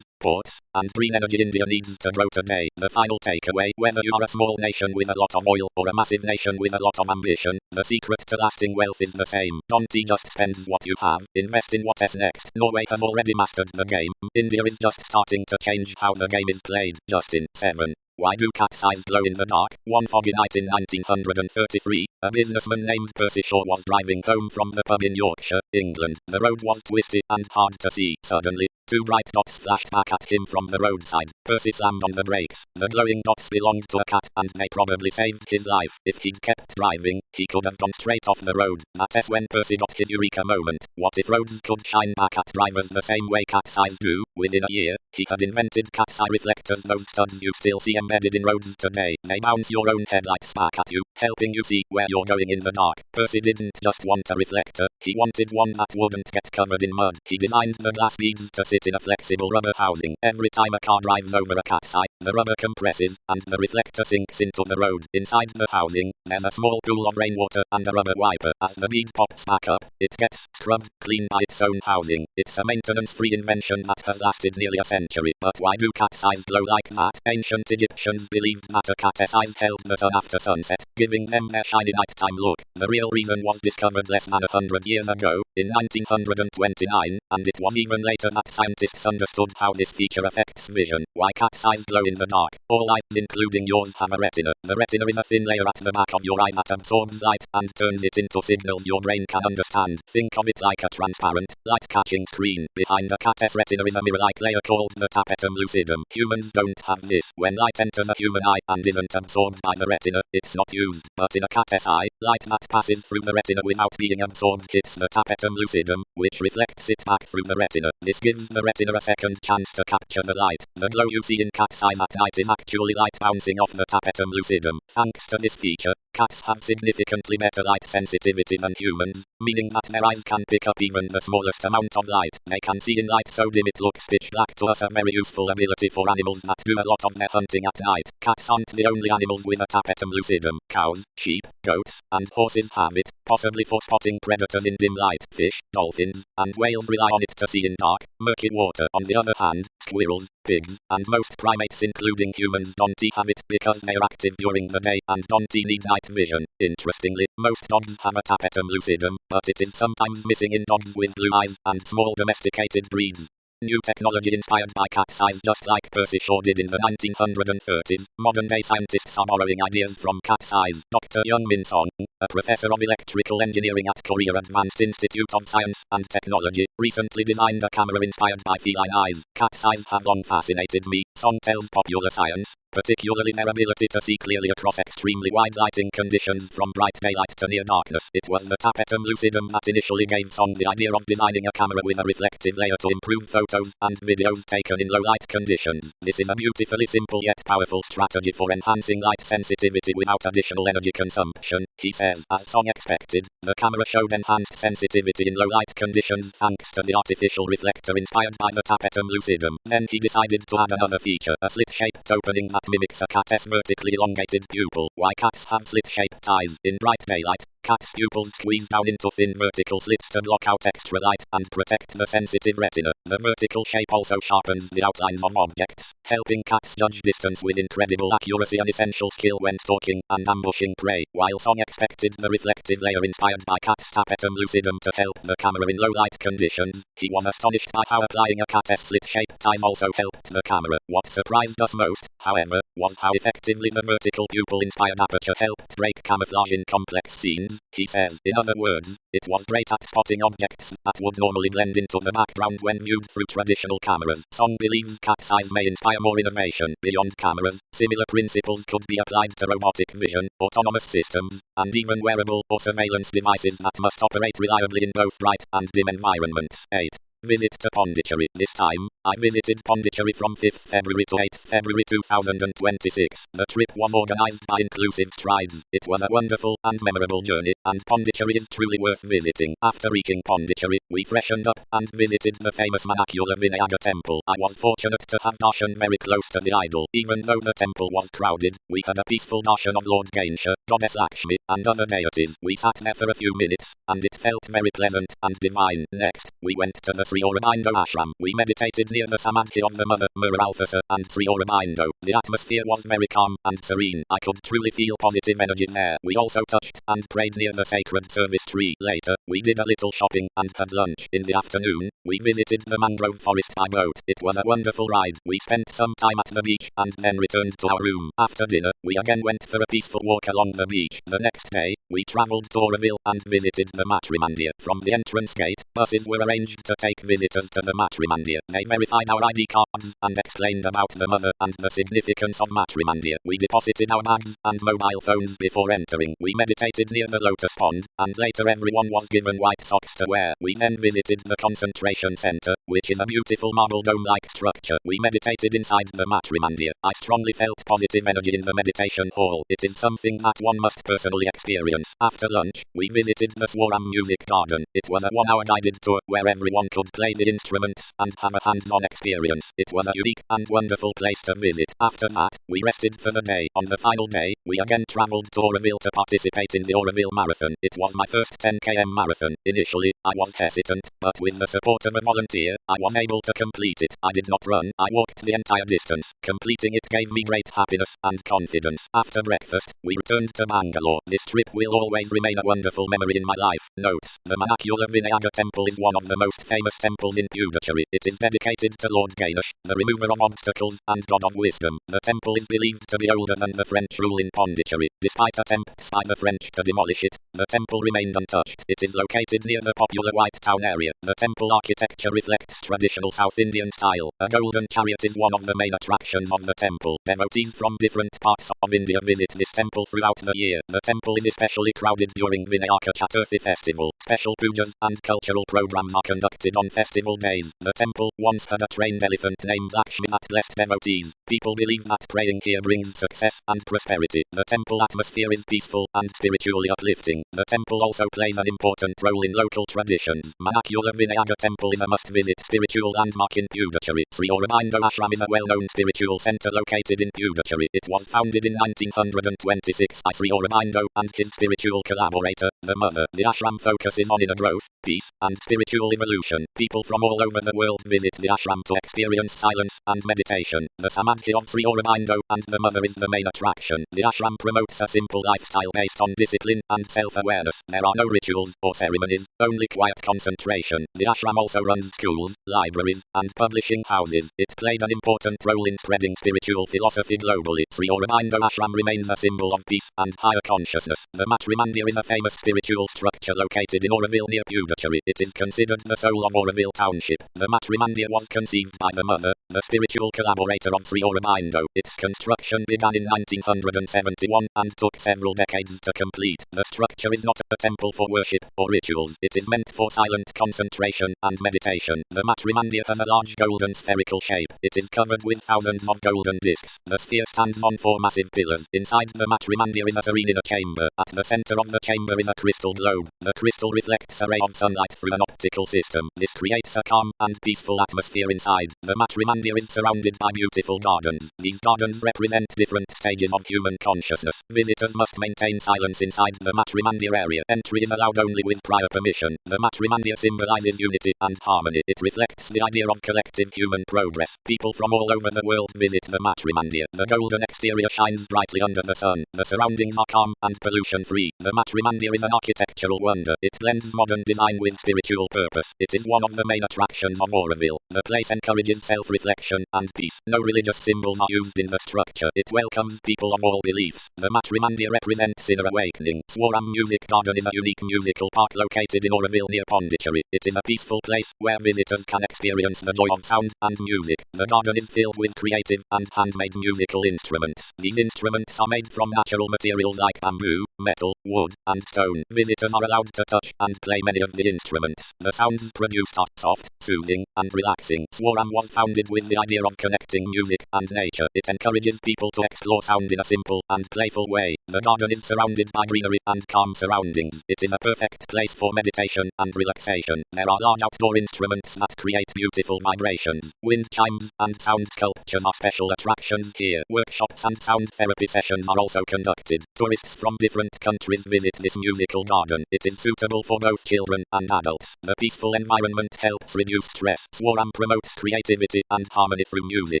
ports, and green energy India needs to grow today. The final takeaway, whether you are a small nation with a lot of oil or a massive nation with a lot of ambition, the secret to lasting wealth is the same. Don't just spend what you have, invest in what's next. Norway has already mastered the game. India is just starting to change how the game is played. Justin, 7. Why do cat's eyes glow in the dark? One foggy night in 1933, a businessman named Percy Shaw was driving home from the pub in Yorkshire, England. The road was twisty and hard to see. Suddenly, two bright dots flashed back at him from the roadside. Percy slammed on the brakes. The glowing dots belonged to a cat, and they probably saved his life. If he'd kept driving, he could have gone straight off the road. That's when Percy got his eureka moment. What if roads could shine back at drivers the same way cat's eyes do? Within a year, he had invented cat's eye reflectors, those studs you still see embedded in roads today. They bounce your own headlights back at you, helping you see where you're going in the dark. Percy didn't just want a reflector, he wanted one that wouldn't get covered in mud. He designed the glass beads to sit in a flexible rubber housing. Every time a car drives over a cat's eye, the rubber compresses, and the reflector sinks into the road. Inside the housing, there's a small pool of rainwater and a rubber wiper. As the bead pops back up, it gets scrubbed clean by its own housing. It's a maintenance-free invention that has lasted nearly a century. But why do cat's eyes glow like that? Ancient Egyptians believed that a cat's eyes held the sun after sunset, giving them their shiny nighttime look. The real reason was discovered less than 100 years ago, in 1929, and it was even later that scientists understood how this feature affects vision. Why cat's eyes glow in the dark? All eyes, including yours, have a retina. The retina is a thin layer at the back of your eye that absorbs light and turns it into signals your brain can understand. Think of it like a transparent, light-catching screen. Behind a cat's retina is a mirror-like layer called the tapetum lucidum. Humans don't have this. When light enters a human eye and isn't absorbed by the retina, it's not used. But in a cat's eye, light that passes through the retina without being absorbed hits the tapetum lucidum, which reflects it back through the retina. This gives the retina a second chance to capture the light. The glow you see in cat's eyes at night is actually light bouncing off the tapetum lucidum. Thanks to this feature, cats have significantly better light sensitivity than humans, meaning that their eyes can pick up even the smallest amount of light. They can see in light so dim it looks pitch black. To us, a very useful ability for animals that do a lot of their hunting at night. Cats aren't the only animals with a tapetum lucidum. Cows, sheep, goats, and horses have it, possibly for spotting predators in dim light. Fish, dolphins, and whales rely on it to see in dark, murky water. On the other hand, squirrels, pigs, and most primates including humans don't have it because they are active during the day and don't need night vision. Interestingly, most dogs have a tapetum lucidum, but it is sometimes missing in dogs with blue eyes and small domesticated breeds. New technology inspired by cat's eyes, just like Percy Shaw did in the 1930s. Modern-day scientists are borrowing ideas from cat's eyes. Dr. Young Min Song, a professor of electrical engineering at Korea Advanced Institute of Science and Technology, recently designed a camera inspired by feline eyes. Cat's eyes have long fascinated me, Song tells Popular Science, particularly their ability to see clearly across extremely wide lighting conditions from bright daylight to near darkness. It was the tapetum lucidum that initially gave Song the idea of designing a camera with a reflective layer to improve photos and videos taken in low light conditions. This is a beautifully simple yet powerful strategy for enhancing light sensitivity without additional energy consumption, he says. As Song expected, the camera showed enhanced sensitivity in low light conditions thanks to the artificial reflector inspired by the tapetum lucidum. Then he decided to add another feature, a slit-shaped opening that mimics a cat's vertically elongated pupil. Why cats have slit-shaped eyes? In bright daylight, cat's pupils squeeze down into thin vertical slits to block out extra light and protect the sensitive retina. The vertical shape also sharpens the outlines of objects, helping cats judge distance with incredible accuracy, an essential skill when stalking and ambushing prey. While Song expected the reflective layer inspired by cat's tapetum lucidum to help the camera in low light conditions, he was astonished by how applying a cat's slit-shaped eyes also helped the camera. What surprised us most, however, was how effectively the vertical pupil-inspired aperture helped break camouflage in complex scenes, he says. In other words, it was great at spotting objects that would normally blend into the background when viewed through traditional cameras. Song believes cat's eyes may inspire more innovation beyond cameras. Similar principles could be applied to robotic vision, autonomous systems, and even wearable or surveillance devices that must operate reliably in both bright and dim environments. 8. Visit to Pondicherry. This time, I visited Pondicherry from 5th February to 8th February 2026. The trip was organized by Inclusive Strides. It was a wonderful and memorable journey, and Pondicherry is truly worth visiting. After reaching Pondicherry, we freshened up and visited the famous Manakula Vinayaka temple. I was fortunate to have darshan very close to the idol. Even though the temple was crowded, we had a peaceful darshan of Lord Ganesha, Goddess Lakshmi, and other deities. We sat there for a few minutes, and it felt very pleasant and divine. Next, we went to the Sri Aurobindo ashram. We meditated near the samadhi of the Mother, Muralfasa, and Sri Aurobindo. The atmosphere was very calm and serene. I could truly feel positive energy there. We also touched and prayed near the sacred service tree. Later, we did a little shopping and had lunch. In the afternoon, we visited the mangrove forest by boat. It was a wonderful ride. We spent some time at the beach and then returned to our room. After dinner, we again went for a peaceful walk along the beach. The next day, we traveled to Oroville and visited the Matrimandir. From the entrance gate, buses were arranged to take visitors to the Matrimandir. They verified our ID cards and explained about the mother and the significance of Matrimandir. We deposited our bags and mobile phones before entering. We meditated near the lotus pond, and later everyone was given white socks to wear. We then visited the concentration center, which is a beautiful marble dome-like structure. We meditated inside the Matrimandir. I strongly felt positive energy in the meditation hall. It is something that one must personally experience. After lunch, we visited the Swaram Music Garden. It was a 1-hour guided tour where everyone could play the instruments and have a hands-on experience. It was a unique and wonderful place to visit. After that, we rested for the day. On the final day, we again traveled to Oroville to participate in the Oroville Marathon. It was my first 10 km marathon. Initially, I was hesitant, but with the support of a volunteer, I was able to complete it. I did not run, I walked the entire distance. Completing it gave me great happiness and confidence. After breakfast, we returned to Bangalore. This trip will always remain a wonderful memory in my life. Notes: the Manakula Vinayaka temple is one of the most famous temples in Puducherry. It is dedicated to Lord Ganesh, the remover of obstacles and god of wisdom. The temple is believed to be older than the French rule in Pondicherry. Despite attempts by the French to demolish it, the temple remained untouched. It is located near the popular White Town area. The temple architecture reflects traditional South Indian style. A golden chariot is one of the main attractions of the temple. Devotees from different parts of India visit this temple throughout the year. The temple is especially crowded during Vinayaka Chaturthi festival. Special pujas and cultural programs are conducted on festival days. The temple once had a trained elephant named Lakshmi that blessed devotees. People believe that praying here brings success and prosperity. The temple atmosphere is peaceful and spiritually uplifting. The temple also plays an important role in local traditions. Manakula Vinayaka temple is a must-visit spiritual landmark in Puducherry. Sri Aurobindo Ashram is a well-known spiritual center located in Puducherry. It was founded in 1926 by Sri Aurobindo and his spiritual collaborator, the Mother. The ashram focuses on inner growth, peace, and spiritual evolution. People from all over the world visit the ashram to experience silence and meditation. The samadhi of Sri Aurobindo and the Mother is the main attraction. The ashram promotes a simple lifestyle based on discipline and self-awareness. There are no rituals or ceremonies, only quiet concentration. The ashram also runs schools, libraries, and publishing houses. It played an important role in spreading spiritual philosophy globally. Sri Aurobindo Ashram remains a symbol of peace and higher consciousness. The Matrimandir is a famous spiritual structure located in Oroville near Puducherry. It is considered the soul of Oroville Township. The Matrimandir was conceived by the Mother, the spiritual collaborator of Sri Aurobindo. Its construction began in 1971 and took several decades to complete. The structure is not a temple for worship or rituals. It is meant for silent concentration and meditation. The Matrimandir has a large golden spherical shape. It is covered with thousands of golden discs. The sphere stands on 4 massive pillars. Inside the Matrimandir is a serene inner chamber. At the center of the chamber is a crystal globe. The crystal reflects a ray of sunlight through an optical system. This creates a calm and peaceful atmosphere inside. The Mitra Mandir is surrounded by beautiful gardens. These gardens represent different stages of human consciousness. Visitors must maintain silence inside the Mitra Mandir area. Entry is allowed only with prior permission. The Mitra Mandir symbolizes unity and harmony. It reflects the idea of collective human progress. People from all over the world visit the Mitra Mandir. The golden exterior shines brightly under the sun. The surroundings are calm and pollution-free. The Mitra Mandir is an architectural wonder. It blends modern design with spiritual purpose. It is one of the main attractions of Auroville. The place encourages self-reflection and peace. No religious symbols are used in the structure. It welcomes people of all beliefs. The Mitra Mandir represents inner awakening. Swaram Music Garden is a unique musical park located in Auroville near Pondicherry. It is a peaceful place where visitors can experience the joy of sound and music. The garden is filled with creative and handmade musical instruments. These instruments are made from natural materials like bamboo, metal, wood, and stone. Visitors are allowed to touch and play many of the instruments. The sounds produced are soft, soothing, and relaxing. Swaram was founded with the idea of connecting music and nature. It encourages people to explore sound in a simple and playful way. The garden is surrounded by greenery and calm surroundings. It is a perfect place for meditation and relaxation. There are large outdoor instruments that create beautiful vibrations. Wind chimes and sound sculptures are special attractions here. Workshops and sound therapy sessions are also conducted. Tourists from different countries visit this musical garden. It is suitable for both children and adults. The peaceful environment helps reduce stress. Swaram promotes creativity and harmony through music.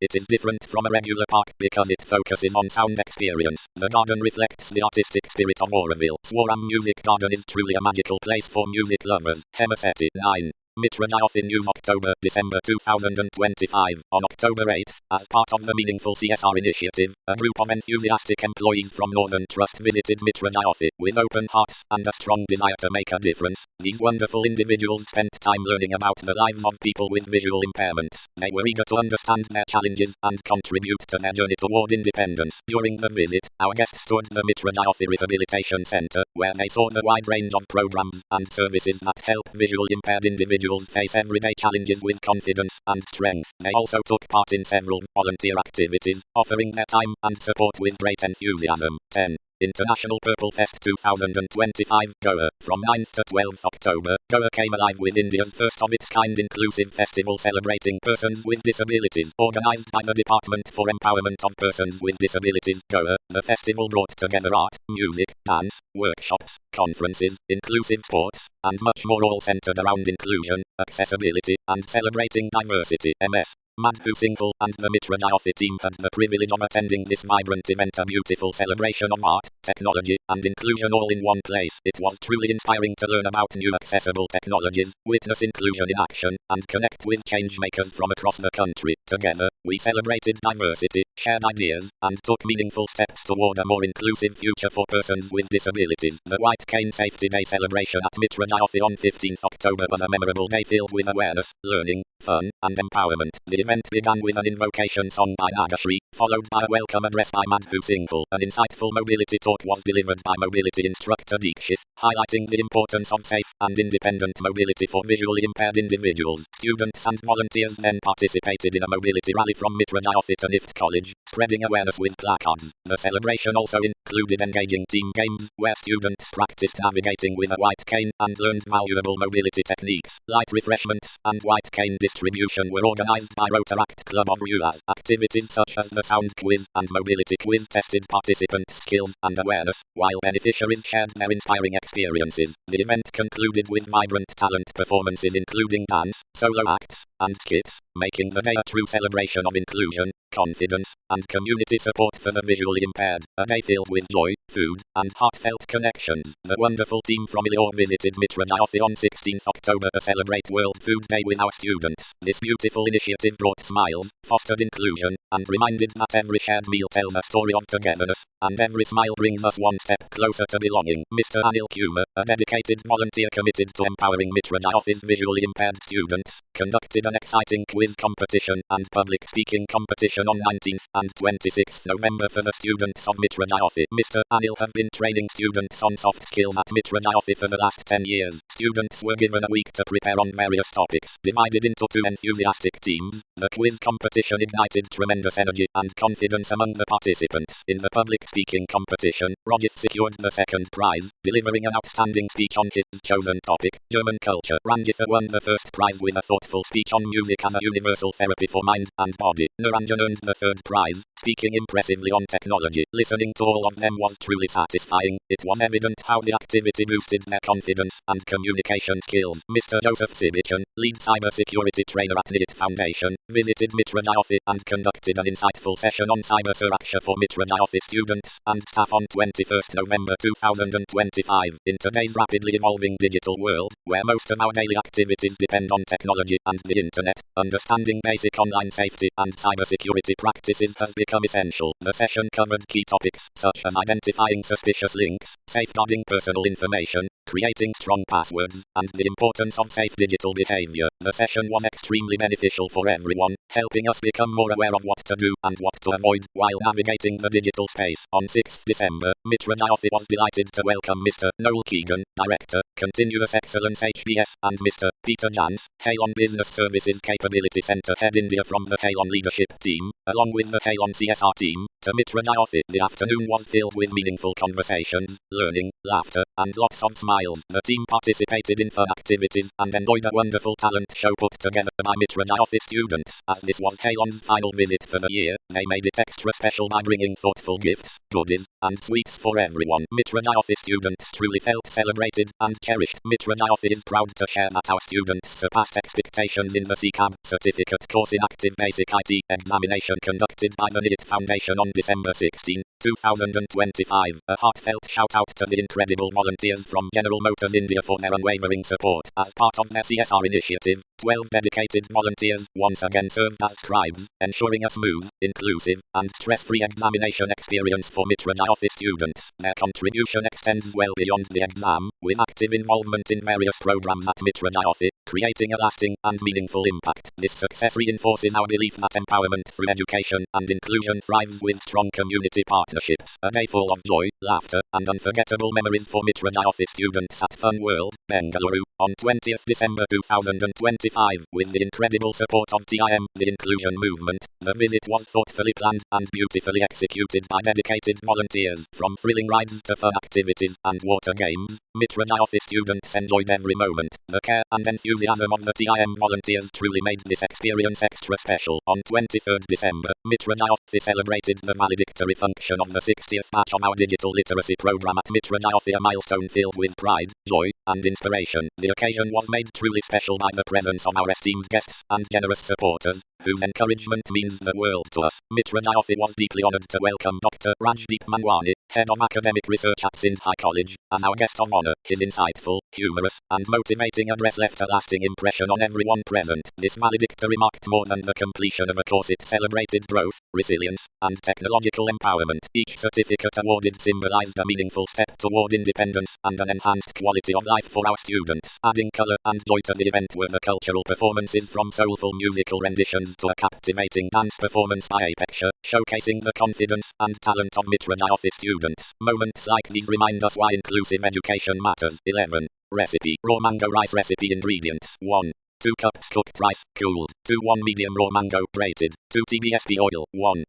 It is different from a regular park because it focuses on sound experience. The garden reflects the artistic spirit of Auroville. Swaram Music Garden is truly a magical place for music lovers. Hemaseti 9. Mitra Jyothi News October-December 2025. On October 8, as part of the Meaningful CSR initiative, a group of enthusiastic employees from Northern Trust visited Mitra Jyothi. With open hearts and a strong desire to make a difference, these wonderful individuals spent time learning about the lives of people with visual impairments. They were eager to understand their challenges and contribute to their journey toward independence. During the visit, our guests toured the Mitra Jyothi Rehabilitation Center, where they saw the wide range of programs and services that help visually impaired individuals face everyday challenges with confidence and strength. They also took part in several volunteer activities, offering their time and support with great enthusiasm. 10. International Purple Fest 2025 Goa. From 9th to 12th October, Goa came alive with India's first of its kind inclusive festival celebrating persons with disabilities. Organized by the Department for Empowerment of Persons with Disabilities, Goa, the festival brought together art, music, dance, workshops, conferences, inclusive sports, and much more, all centered around inclusion, accessibility, and celebrating diversity. MS. Madhu Singhal and the Mitra Jyothi team had the privilege of attending this vibrant event, a beautiful celebration of art, technology, and inclusion all in one place. It was truly inspiring to learn about new accessible technologies, witness inclusion in action, and connect with change makers from across the country. Together, we celebrated diversity, shared ideas, and took meaningful steps toward a more inclusive future for persons with disabilities. The White Cane Safety Day celebration at Mitra Jyothi on 15th October was a memorable day filled with awareness, learning, fun, and empowerment. The event began with an invocation song by Nagashri, followed by a welcome address by Madhu Singhal. An insightful mobility talk was delivered by mobility instructor Deekshith, highlighting the importance of safe and independent mobility for visually impaired individuals. Students and volunteers then participated in a mobility rally from Mitra Jyothi to Nift College, spreading awareness with placards. The celebration also included engaging team games, where students practiced navigating with a white cane and learned valuable mobility techniques. Light refreshments and white cane distribution were organized by Rotaract Club of Viewers. Activities such as the sound quiz and mobility quiz tested participants' skills and awareness, while beneficiaries shared their inspiring experiences. The event concluded with vibrant talent performances including dance, solo acts, and skits, making the day a true celebration of inclusion, confidence, and community support for the visually impaired. A day filled with joy, food, and heartfelt connections. The wonderful team from Ilore visited Mitra Jyothi on 16th October to celebrate World Food Day with our students. This beautiful initiative brought smiles, fostered inclusion, and reminded that every shared meal tells a story of togetherness, and every smile brings us one step closer to belonging. Mr. Anil Kumar, a dedicated volunteer committed to empowering Mitra Jyothi's visually impaired students, conducted an exciting quiz competition and public speaking competition session on 19th and 26th November for the students of Mitra Jyothi. Mr. Anil have been training students on soft skills at Mitra Jyothi for the last 10 years. Students were given a week to prepare on various topics, divided into 2 enthusiastic teams. The quiz competition ignited tremendous energy and confidence among the participants. In the public speaking competition, Rajith secured the second prize, delivering an outstanding speech on his chosen topic, German culture. Ranjitha won the first prize with a thoughtful speech on music as a universal therapy for mind and body. Naranjan earned the third prize, speaking impressively on technology. Listening to all of them was truly satisfying. It was evident how the activity boosted their confidence and communication skills. Mr. Joseph Sibichan, lead cybersecurity trainer at NIT Foundation, visited Mitra Jyothi and conducted an insightful session on cyber suraksha for Mitra Jyothi students and staff on 21st November 2025. In today's rapidly evolving digital world, where most of our daily activities depend on technology and the internet, understanding basic online safety and cybersecurity practices has become essential. The session covered key topics such as identifying suspicious links, safeguarding personal information, creating strong passwords, and the importance of safe digital behavior. The session was extremely beneficial for everyone, helping us become more aware of what to do and what to avoid while navigating the digital space. On 6th December, Mitra Jyothi was delighted to welcome Mr. Noel Keegan, Director, Continuous Excellence HBS, and Mr. Peter Jans, Halon Business Services Capability Center Head India from the Halon Leadership Team, along with the Halon CSR team, to Mitra Jyothi. The afternoon was filled with meaningful conversations, learning, laughter, and lots of smiles. The team participated in fun activities and enjoyed a wonderful talent show put together by Mitra Jyothi students. As this was Halon's final visit for the year, they made it extra special by bringing thoughtful gifts, goodies, and sweets for everyone. Mitra Jyothi students truly felt celebrated and cherished. Mitra Jyothi is proud to share that our students surpassed expectations in the CCAB certificate course in Active Basic IT examination conducted by the NIT Foundation on December 16, 2025. A heartfelt shout out to the incredible volunteers from General Motors India for their unwavering support. As part of their CSR initiative, 12 dedicated volunteers once again served as scribes, ensuring a smooth, inclusive, and stress-free examination experience for Mitra Jyothi students. Their contribution extends well beyond the exam, with active involvement in various programs at Mitra Jyothi, creating a lasting and meaningful impact. This success reinforces our belief that empowerment through education and inclusion thrives with strong community partnerships. A day full of joy, laughter, and unforgettable memories for Mitra Jyothi students at Fun World, Bengaluru, on 20th December 2025. With the incredible support of TIM, the inclusion movement, the visit was thoughtfully planned and beautifully executed by dedicated volunteers. From thrilling rides to fun activities and water games, Mitra Jyothi students enjoyed every moment. The care and enthusiasm of the TIM volunteers truly made this experience extra special. On 23rd December, Mitra Jyothi celebrated the valedictory function of the 60th batch of our digital literacy program at Mitra Jyothi, a milestone filled with pride, joy, and inspiration. The occasion was made truly special by the presence of our esteemed guests and generous supporters, whose encouragement means the world to us. Mitra Jyothi was deeply honored to welcome Dr. Rajdeep Manwani, Head of Academic Research at Sindhi College, as our guest of honor. His insightful, humorous, and motivating address left a lasting impression on everyone present. This valedictory marked more than the completion of a course. It celebrated growth, resilience, and technological empowerment. Each certificate awarded symbolized a meaningful step toward independence and an enhanced quality of life for our students. Adding color and joy to the event were the cultural performances, from soulful musical renditions to a captivating dance performance by Apexia, showcasing the confidence and talent of Mitra Jyothi students. Moments like these remind us why inclusive education matters. 11. Recipe. Raw mango rice recipe. Ingredients: 1. 2 cups cooked rice, cooled. 2 1 medium raw mango, grated. 2 TBSP oil. 1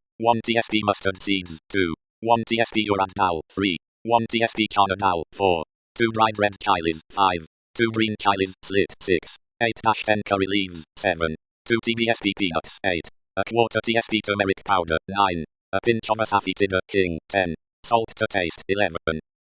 TSP mustard seeds. 2 1 TSP urad dal. 3 1 TSP chana dal. 4 2 dried red chilies. 5 2 green chilies, slit. 6 8-10 curry leaves. 7 2 TBSP peanuts. 8 a quarter TSP turmeric powder. 9 a pinch of asafoetida, hing. 10 salt to taste. 11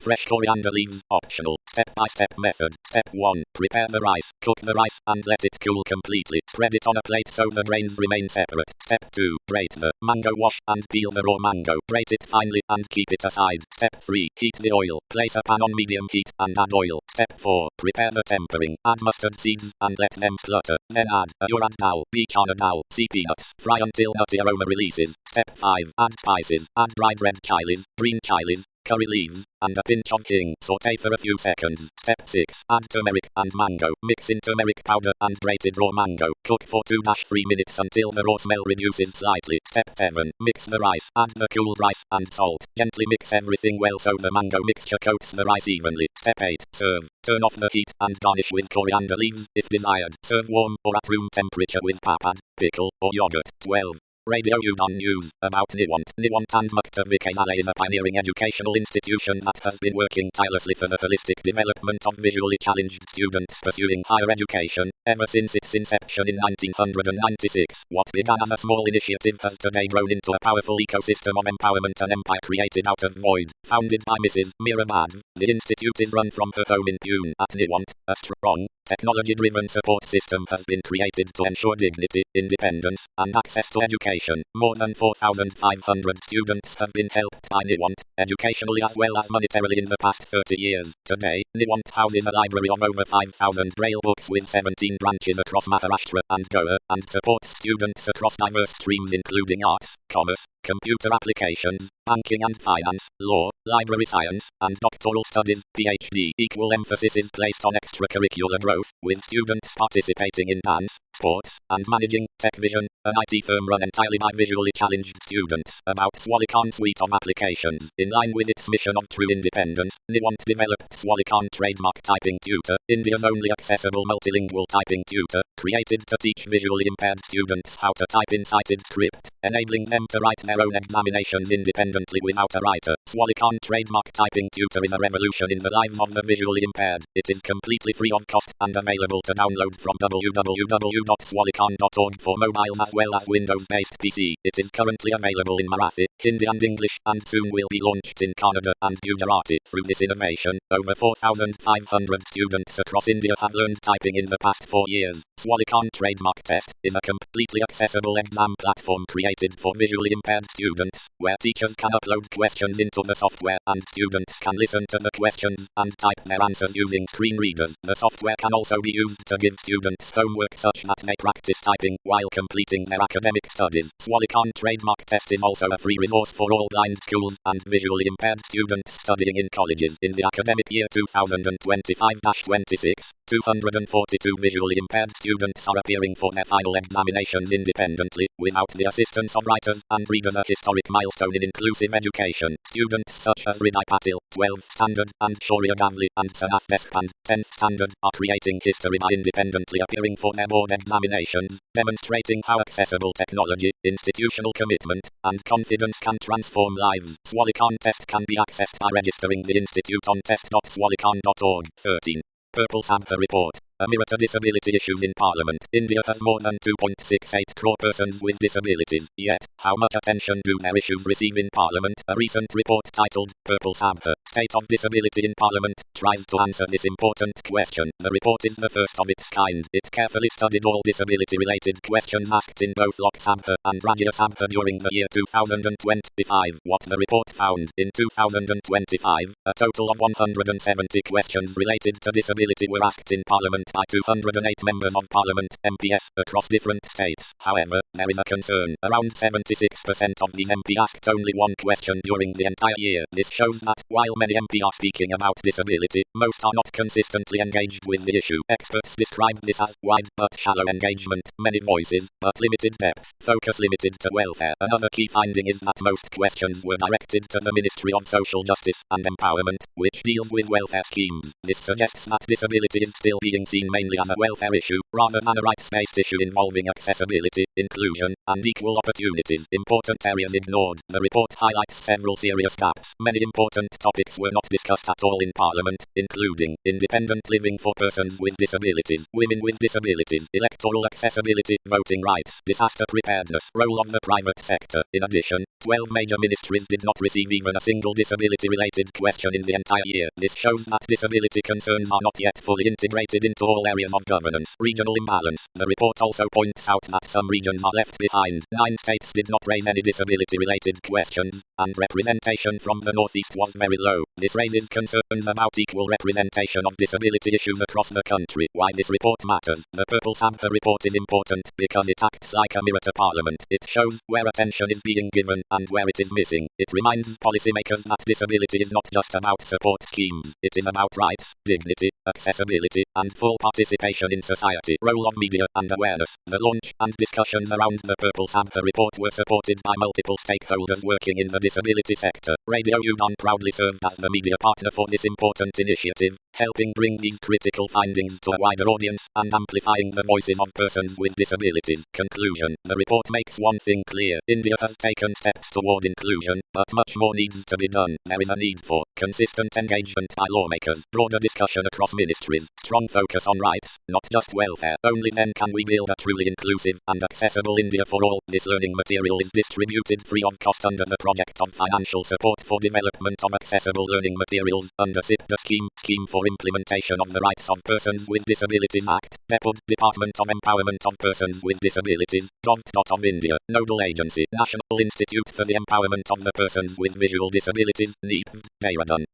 fresh coriander leaves, optional. Step-by-step method. Step 1. Prepare the rice. Cook the rice and let it cool completely. Spread it on a plate so the grains remain separate. Step 2. Grate the mango. Wash and peel the raw mango. Grate it finely and keep it aside. Step 3. Heat the oil. Place a pan on medium heat and add oil. Step 4. Prepare the tempering. Add mustard seeds and let them splutter. Then add a urad dal, B chana dal, C peanuts. Fry until nutty aroma releases. Step 5. Add spices. Add dried red chilies, green chilies, curry leaves, and a pinch of king. Saute for a few seconds. Step 6. Add turmeric and mango. Mix in turmeric powder and grated raw mango. Cook for 2-3 minutes until the raw smell reduces slightly. Step 7. Mix the rice. Add the cooled rice and salt. Gently mix everything well so the mango mixture coats the rice evenly. Step 8. Serve. Turn off the heat and garnish with coriander leaves if desired. Serve warm or at room temperature with papad, pickle, or yogurt. 12. Radio Udon News, about Niwant. Niwant and Mitra Jyothi is a pioneering educational institution that has been working tirelessly for the holistic development of visually challenged students pursuing higher education, ever since its inception in 1996. What began as a small initiative has today grown into a powerful ecosystem of empowerment, an empire created out of void. Founded by Mrs. Mira Jyothi, the institute is run from her home in Pune at Niwant. A strong, technology-driven support system has been created to ensure dignity, independence, and access to education. More than 4,500 students have been helped by Niwant, educationally as well as monetarily in the past 30 years. Today, Niwant houses a library of over 5,000 Braille books with 17 branches across Maharashtra and Goa, and supports students across diverse streams including arts, commerce, computer applications, banking and finance, law, library science, and doctoral studies, PhD. Equal emphasis is placed on extracurricular growth, with students participating in dance, sports, and managing Tech Vision, an IT firm run entirely by visually challenged students. About Swalikan suite of applications. In line with its mission of true independence, Niwant developed Swalikan Trademark Typing Tutor, India's only accessible multilingual typing tutor, created to teach visually impaired students how to type in sighted script, enabling them to write their own examinations independently without a writer. Swalikan Trademark Typing Tutor is a revolution in the lives of the visually impaired. It is completely free of cost and available to download from www.swalikan.org for mobiles as well as Windows-based PC. It is currently available in Marathi, Hindi and English, and soon will be launched in Kannada and Gujarati. Through this innovation, over 4,500 students across India have learned typing in the past 4 years. Swalikan Trademark Test is a completely accessible exam platform created for visually impaired students, where teachers can upload questions into the software and students can listen to the questions and type their answers using screen readers. The software can also be used to give students homework such that they practice typing while completing their academic studies. Swalikan Trademark Test is also a free resource for all blind schools and visually impaired students studying in colleges. In the academic year 2025-26, 242 visually impaired students are appearing for their final examinations independently, without the assistance of writers and readers, a historic milestone in inclusive education. Students such as Riddhi Patil, 12th standard, and Shaurya Gavli and Sanath Deshpande, 10th standard, are creating history by independently appearing for their board examinations, demonstrating how accessible technology, institutional commitment, and confidence can transform lives. Swalikan Test can be accessed by registering the institute on test.swalikan.org. 13. Purple Sabha Report. A mirror to disability issues in Parliament. India has more than 2.68 crore persons with disabilities. Yet, how much attention do their issues receive in Parliament? A recent report titled, Purple Sabha, State of Disability in Parliament, tries to answer this important question. The report is the first of its kind. It carefully studied all disability-related questions asked in both Lok Sabha and Rajya Sabha during the year 2025. What the report found: in 2025, a total of 170 questions related to disability were asked in Parliament by 208 members of Parliament, MPs, across different states. However, there is a concern. Around 76% of these MP asked only one question during the entire year. This shows that, while many MP are speaking about disability, most are not consistently engaged with the issue. Experts describe this as wide but shallow engagement, many voices, but limited depth, focus limited to welfare. Another key finding is that most questions were directed to the Ministry of Social Justice and Empowerment, which deals with welfare schemes. This suggests that disability is still being seen mainly as a welfare issue, rather than a rights-based issue involving accessibility, inclusion, and equal opportunities. Important areas ignored. The report highlights several serious gaps. Many important topics were not discussed at all in Parliament, including independent living for persons with disabilities, women with disabilities, electoral accessibility, voting rights, disaster preparedness, role of the private sector. In addition, 12 major ministries did not receive even a single disability-related question in the entire year. This shows that disability concerns are not yet fully integrated into to all areas of governance. Regional imbalance. The report also points out that some regions are left behind. 9 states did not raise any disability-related questions, and representation from the Northeast was very low. This raises concerns about equal representation of disability issues across the country. Why this report matters. The Purple Sampa report is important because it acts like a mirror to Parliament. It shows where attention is being given and where it is missing. It reminds policymakers that disability is not just about support schemes. It is about rights, dignity, accessibility, and full participation in society. Role of media and awareness. The launch and discussions around the Purple Sampa report were supported by multiple stakeholders working in the disability sector. Radio UDON proudly served as the media partner for this important initiative, helping bring these critical findings to a wider audience and amplifying the voices of persons with disabilities. Conclusion. The report makes one thing clear. India has taken steps toward inclusion, but much more needs to be done. There is a need for consistent engagement by lawmakers, broader discussion across ministries, strong focus on rights, not just welfare. Only then can we build a truly inclusive and accessible India for all. This learning material is distributed free of cost under the Project of Financial Support for Development of Accessible Learning Materials under SIPDA Scheme for Implementation of the Rights of Persons with Disabilities Act, DEPUD, Department of Empowerment of Persons with Disabilities, Gov. of India, Nodal Agency, National Institute for the Empowerment of the Persons with Visual Disabilities, NEP, Dehradun.